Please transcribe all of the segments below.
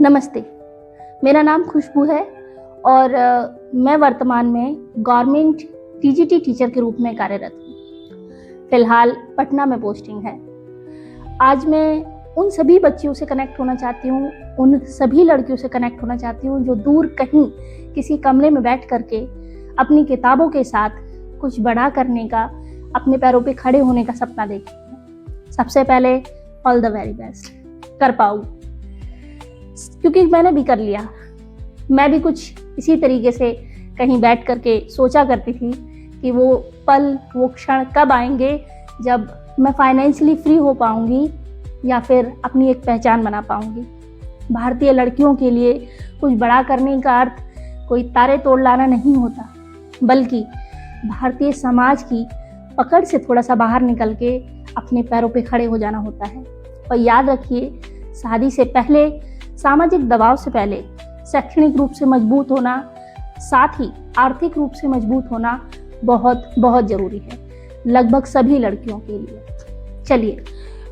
नमस्ते, मेरा नाम खुशबू है और मैं वर्तमान में गवर्नमेंट टीजीटी टीचर के रूप में कार्यरत हूँ। फिलहाल पटना में पोस्टिंग है। आज मैं उन सभी बच्चियों से कनेक्ट होना चाहती हूँ, उन सभी लड़कियों से कनेक्ट होना चाहती हूँ जो दूर कहीं किसी कमरे में बैठ करके अपनी किताबों के साथ कुछ बड़ा करने का, अपने पैरों पे खड़े होने का सपना देखती हैं। सबसे पहले ऑल द वेरी बेस्ट, कर पाऊँ, क्योंकि मैंने भी कर लिया। मैं भी कुछ इसी तरीके से कहीं बैठ करके सोचा करती थी कि वो पल, वो क्षण कब आएंगे जब मैं फाइनेंशियली फ्री हो पाऊंगी या फिर अपनी एक पहचान बना पाऊंगी। भारतीय लड़कियों के लिए कुछ बड़ा करने का अर्थ कोई तारे तोड़ लाना नहीं होता, बल्कि भारतीय समाज की पकड़ से थोड़ा सा बाहर निकल के अपने पैरों पे खड़े हो जाना होता है। और याद रखिए, शादी से पहले, सामाजिक दबाव से पहले शैक्षणिक रूप से मजबूत होना, साथ ही आर्थिक रूप से मजबूत होना बहुत बहुत ज़रूरी है, लगभग सभी लड़कियों के लिए। चलिए,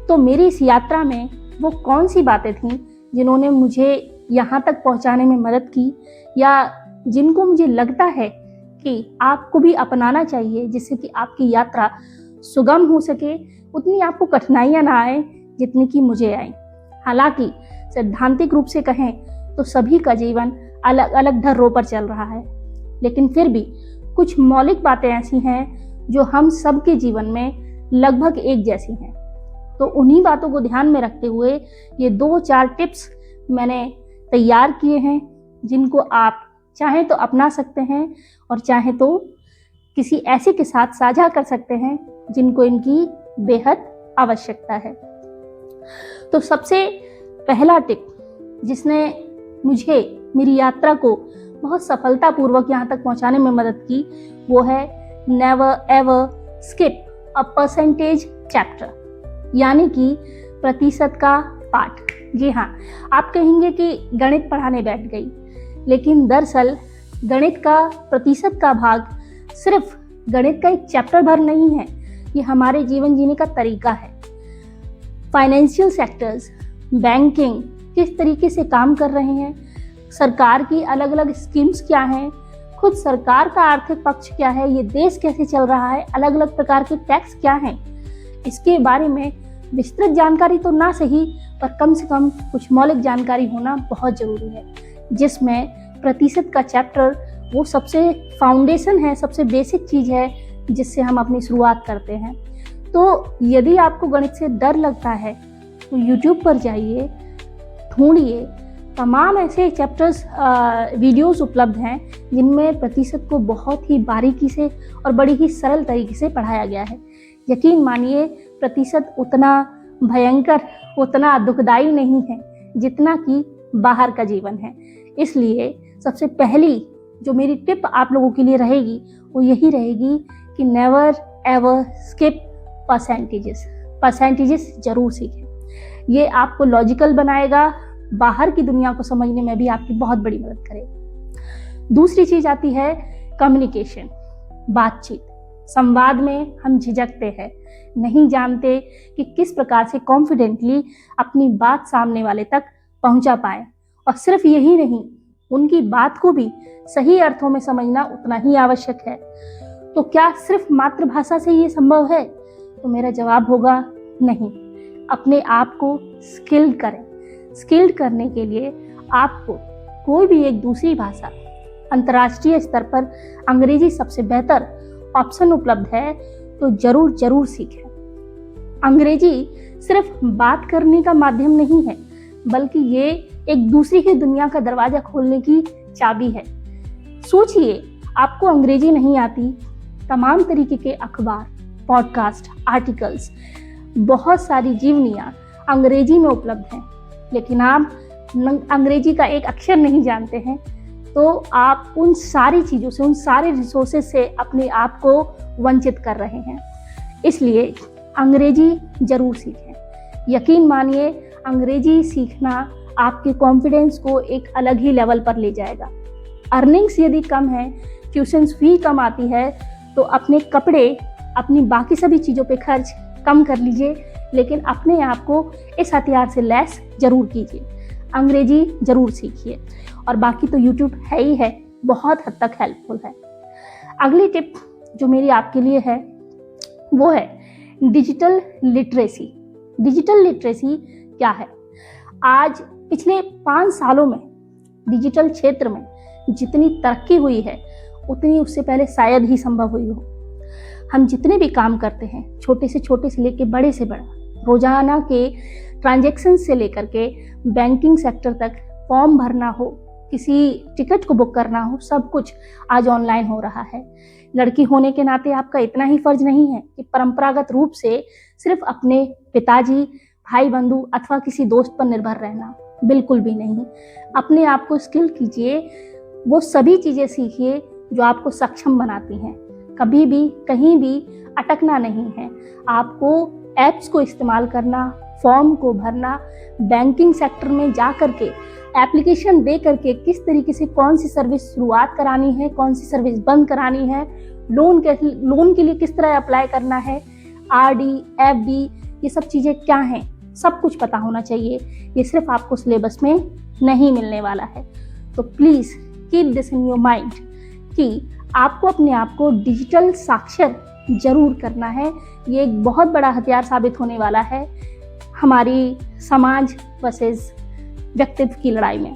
तो मेरी इस यात्रा में वो कौन सी बातें थीं जिन्होंने मुझे यहाँ तक पहुँचाने में मदद की, या जिनको मुझे लगता है कि आपको भी अपनाना चाहिए, जिससे कि आपकी यात्रा सुगम हो सके, उतनी आपको कठिनाइयाँ ना आए जितनी कि मुझे आई। हालांकि सैद्धांतिक रूप से कहें तो सभी का जीवन अलग अलग धर्रों पर चल रहा है, लेकिन फिर भी कुछ मौलिक बातें ऐसी हैं जो हम सबके जीवन में लगभग एक जैसी हैं। तो उन्हीं बातों को ध्यान में रखते हुए ये 2-4 टिप्स मैंने तैयार किए हैं, जिनको आप चाहें तो अपना सकते हैं और चाहें तो किसी ऐसे के साथ साझा कर सकते हैं जिनको इनकी बेहद आवश्यकता है। तो सबसे पहला टिप जिसने मुझे मेरी यात्रा को बहुत सफलतापूर्वक यहाँ तक पहुँचाने में मदद की, वो है never ever skip a percentage chapter, यानी कि प्रतिशत का पाठ। जी हाँ, आप कहेंगे कि गणित पढ़ाने बैठ गई, लेकिन दरअसल गणित का प्रतिशत का भाग सिर्फ गणित का एक चैप्टर भर नहीं है, ये हमारे जीवन जीने का तरीका है। फाइनेंशियल सेक्टर्स, बैंकिंग किस तरीके से काम कर रहे हैं, सरकार की अलग अलग स्कीम्स क्या हैं, खुद सरकार का आर्थिक पक्ष क्या है, ये देश कैसे चल रहा है, अलग अलग प्रकार के टैक्स क्या हैं, इसके बारे में विस्तृत जानकारी तो ना सही, पर कम से कम कुछ मौलिक जानकारी होना बहुत ज़रूरी है, जिसमें प्रतिशत का चैप्टर वो सबसे फाउंडेशन है, सबसे बेसिक चीज़ है जिससे हम अपनी शुरुआत करते हैं। तो यदि आपको गणित से डर लगता है तो YouTube पर जाइए, ढूंढिए, तमाम ऐसे चैप्टर्स, वीडियोस उपलब्ध हैं जिनमें प्रतिशत को बहुत ही बारीकी से और बड़ी ही सरल तरीके से पढ़ाया गया है। यकीन मानिए, प्रतिशत उतना भयंकर, उतना दुखदाई नहीं है जितना कि बाहर का जीवन है। इसलिए सबसे पहली जो मेरी टिप आप लोगों के लिए रहेगी वो यही रहेगी कि नेवर एवर स्किप परसेंटेजेस जरूर सीखें। ये आपको लॉजिकल बनाएगा, बाहर की दुनिया को समझने में भी आपकी बहुत बड़ी मदद करेगा। दूसरी चीज आती है कम्युनिकेशन, बातचीत। संवाद में हम झिझकते हैं, नहीं जानते कि किस प्रकार से कॉन्फिडेंटली अपनी बात सामने वाले तक पहुंचा पाए, और सिर्फ यही नहीं, उनकी बात को भी सही अर्थों में समझना उतना ही आवश्यक है। तो क्या सिर्फ मातृभाषा से ये संभव है? तो मेरा जवाब होगा नहीं। अपने आप को स्किल्ड करें। स्किल्ड करने के लिए आपको कोई भी एक दूसरी भाषा, अंतर्राष्ट्रीय स्तर पर अंग्रेजी सबसे बेहतर ऑप्शन उपलब्ध है, तो जरूर सीखें। अंग्रेजी सिर्फ बात करने का माध्यम नहीं है, बल्कि ये एक दूसरी ही दुनिया का दरवाजा खोलने की चाबी है। सोचिए, आपको अंग्रेजी नहीं आती, तमाम तरीके के अखबार, पॉडकास्ट, आर्टिकल्स, बहुत सारी जीवनियाँ अंग्रेजी में उपलब्ध हैं, लेकिन आप अंग्रेजी का एक अक्षर नहीं जानते हैं, तो आप उन सारी चीज़ों से, उन सारे रिसोर्सेज से अपने आप को वंचित कर रहे हैं। इसलिए अंग्रेजी जरूर सीखें। यकीन मानिए, अंग्रेजी सीखना आपके कॉन्फिडेंस को एक अलग ही लेवल पर ले जाएगा। अर्निंग्स यदि कम है, ट्यूशन्स फी कम आती है, तो अपने कपड़े, अपनी बाकी सभी चीज़ों पे खर्च कम कर लीजिए, लेकिन अपने आप को इस हथियार से लैस जरूर कीजिए। अंग्रेजी जरूर सीखिए, और बाकी तो यूट्यूब है ही है, बहुत हद तक हेल्पफुल है। अगली टिप जो मेरी आपके लिए है वो है डिजिटल लिटरेसी। डिजिटल लिटरेसी क्या है? आज पिछले 5 सालों में डिजिटल क्षेत्र में जितनी तरक्की हुई है उतनी उससे पहले शायद ही संभव हुई हो। हम जितने भी काम करते हैं, छोटे से लेकर बड़े से बड़ा, रोजाना के ट्रांजैक्शन से लेकर के बैंकिंग सेक्टर तक, फॉर्म भरना हो, किसी टिकट को बुक करना हो, सब कुछ आज ऑनलाइन हो रहा है। लड़की होने के नाते आपका इतना ही फर्ज नहीं है कि परंपरागत रूप से सिर्फ अपने पिताजी, भाई बंधु अथवा किसी दोस्त पर निर्भर रहना, बिल्कुल भी नहीं। अपने आप को स्किल कीजिए, वो सभी चीज़ें सीखिए जो आपको सक्षम बनाती हैं। कभी भी कहीं भी अटकना नहीं है। आपको ऐप्स को इस्तेमाल करना, फॉर्म को भरना, बैंकिंग सेक्टर में जा करके एप्लीकेशन दे करके किस तरीके से कौन सी सर्विस शुरुआत करानी है, कौन सी सर्विस बंद करानी है, लोन के लिए किस तरह अप्लाई करना है, आरडी, एफडी, ये सब चीज़ें क्या हैं, सब कुछ पता होना चाहिए। ये सिर्फ आपको सिलेबस में नहीं मिलने वाला है। तो please keep this in your mind कि आपको अपने आप को डिजिटल साक्षर जरूर करना है। ये एक बहुत बड़ा हथियार साबित होने वाला है हमारी समाज वर्सेस व्यक्तित्व की लड़ाई में।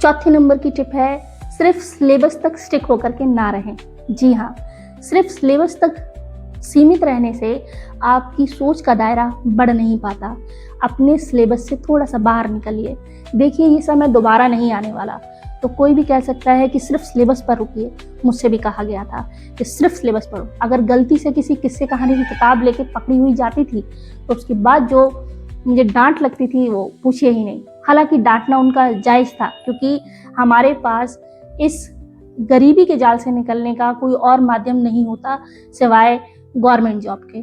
चौथे नंबर की टिप है सिर्फ सिलेबस तक स्टिक होकर के ना रहें। जी हाँ, सिर्फ सिलेबस तक सीमित रहने से आपकी सोच का दायरा बढ़ नहीं पाता। अपने सिलेबस से थोड़ा सा बाहर निकलिए। देखिए, ये समय दोबारा नहीं आने वाला। तो कोई भी कह सकता है कि सिर्फ सिलेबस पर रुकिए। मुझसे भी कहा गया था कि सिर्फ सिलेबस पढ़ो। अगर गलती से किसी किस्से कहानी की किताब लेके पकड़ी हुई जाती थी तो उसके बाद जो मुझे डांट लगती थी वो पूछे ही नहीं। हालांकि डांटना उनका जायज़ था, क्योंकि हमारे पास इस गरीबी के जाल से निकलने का कोई और माध्यम नहीं होता सिवाय गवर्नमेंट जॉब के,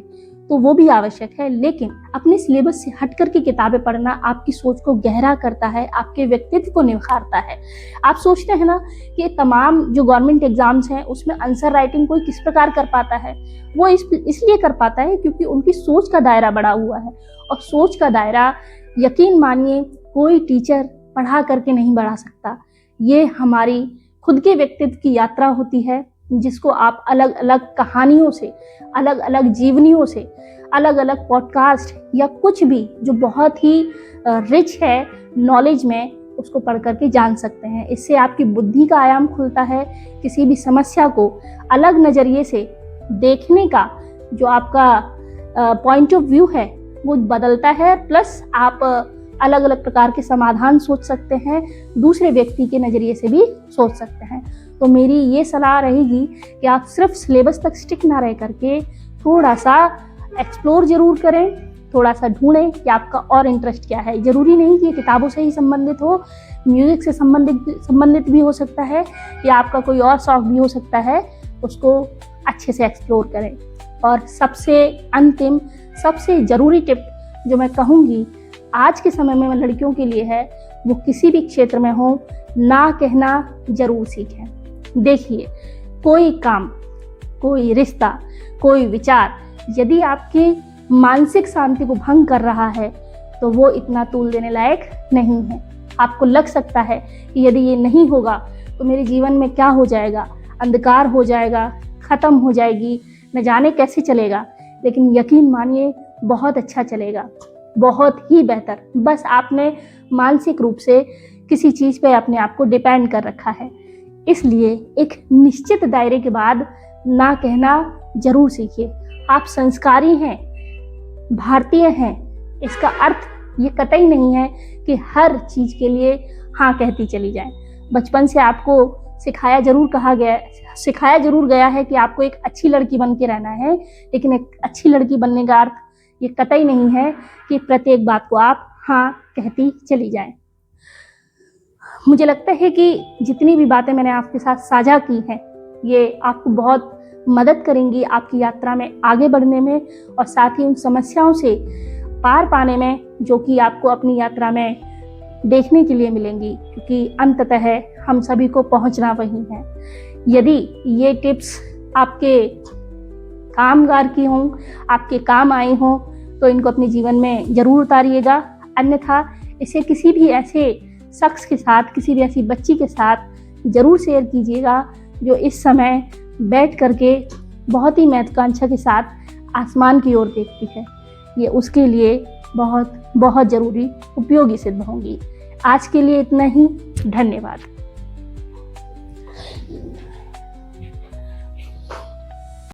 तो वो भी आवश्यक है। लेकिन अपने सिलेबस से हट कर के किताबें पढ़ना आपकी सोच को गहरा करता है, आपके व्यक्तित्व को निखारता है। आप सोचते हैं ना कि तमाम जो गवर्नमेंट एग्जाम्स हैं उसमें आंसर राइटिंग कोई किस प्रकार कर पाता है? वो इसलिए कर पाता है क्योंकि उनकी सोच का दायरा बढ़ा हुआ है। और सोच का दायरा, यकीन मानिए, कोई टीचर पढ़ा करके नहीं बढ़ा सकता। ये हमारी खुद के व्यक्तित्व की यात्रा होती है, जिसको आप अलग अलग कहानियों से, अलग अलग जीवनियों से, अलग अलग पॉडकास्ट या कुछ भी जो बहुत ही रिच है नॉलेज में, उसको पढ़ करके जान सकते हैं। इससे आपकी बुद्धि का आयाम खुलता है। किसी भी समस्या को अलग नज़रिए से देखने का जो आपका पॉइंट ऑफ व्यू है वो बदलता है। प्लस आप अलग अलग प्रकार के समाधान सोच सकते हैं, दूसरे व्यक्ति के नज़रिए से भी सोच सकते हैं। तो मेरी ये सलाह रहेगी कि आप सिर्फ सिलेबस तक स्टिक ना रह करके थोड़ा सा एक्सप्लोर जरूर करें, थोड़ा सा ढूंढें कि आपका और इंटरेस्ट क्या है। ज़रूरी नहीं कि किताबों से ही संबंधित हो, म्यूज़िक से संबंधित भी हो सकता है, या आपका कोई और शौक भी हो सकता है। उसको अच्छे से एक्सप्लोर करें। और सबसे अंतिम, सबसे ज़रूरी टिप जो मैं कहूँगी आज के समय में लड़कियों के लिए है, वो किसी भी क्षेत्र में हो, ना कहना जरूर सीखें। देखिए, कोई काम, कोई रिश्ता, कोई विचार यदि आपकी मानसिक शांति को भंग कर रहा है तो वो इतना तूल देने लायक नहीं है। आपको लग सकता है कि यदि ये नहीं होगा तो मेरे जीवन में क्या हो जाएगा, अंधकार हो जाएगा, ख़त्म हो जाएगी, न जाने कैसे चलेगा। लेकिन यकीन मानिए, बहुत अच्छा चलेगा, बहुत ही बेहतर। बस आपने मानसिक रूप से किसी चीज़ पे अपने आप को डिपेंड कर रखा है। इसलिए एक निश्चित दायरे के बाद ना कहना जरूर सीखिए। आप संस्कारी हैं, भारतीय हैं, इसका अर्थ ये कतई नहीं है कि हर चीज़ के लिए हाँ कहती चली जाए। बचपन से आपको सिखाया जरूर गया है कि आपको एक अच्छी लड़की बन के रहना है, लेकिन एक अच्छी लड़की बनने का अर्थ ये कतई नहीं है कि प्रत्येक बात को आप हाँ कहती चली जाएं। मुझे लगता है कि जितनी भी बातें मैंने आपके साथ साझा की हैं, ये आपको बहुत मदद करेंगी आपकी यात्रा में आगे बढ़ने में, और साथ ही उन समस्याओं से पार पाने में जो कि आपको अपनी यात्रा में देखने के लिए मिलेंगी, क्योंकि अंततः हम सभी को पहुंचना वहीं है। यदि ये टिप्स आपके कामगार की हों, आपके काम आई हों, तो इनको अपने जीवन में ज़रूर उतारिएगा। अन्यथा इसे किसी भी ऐसे शख्स के साथ, किसी भी ऐसी बच्ची के साथ ज़रूर शेयर कीजिएगा जो इस समय बैठ करके बहुत ही महत्वाकांक्षा के साथ आसमान की ओर देखती है। ये उसके लिए बहुत बहुत ज़रूरी उपयोगी सिद्ध होंगी। आज के लिए इतना ही। धन्यवाद।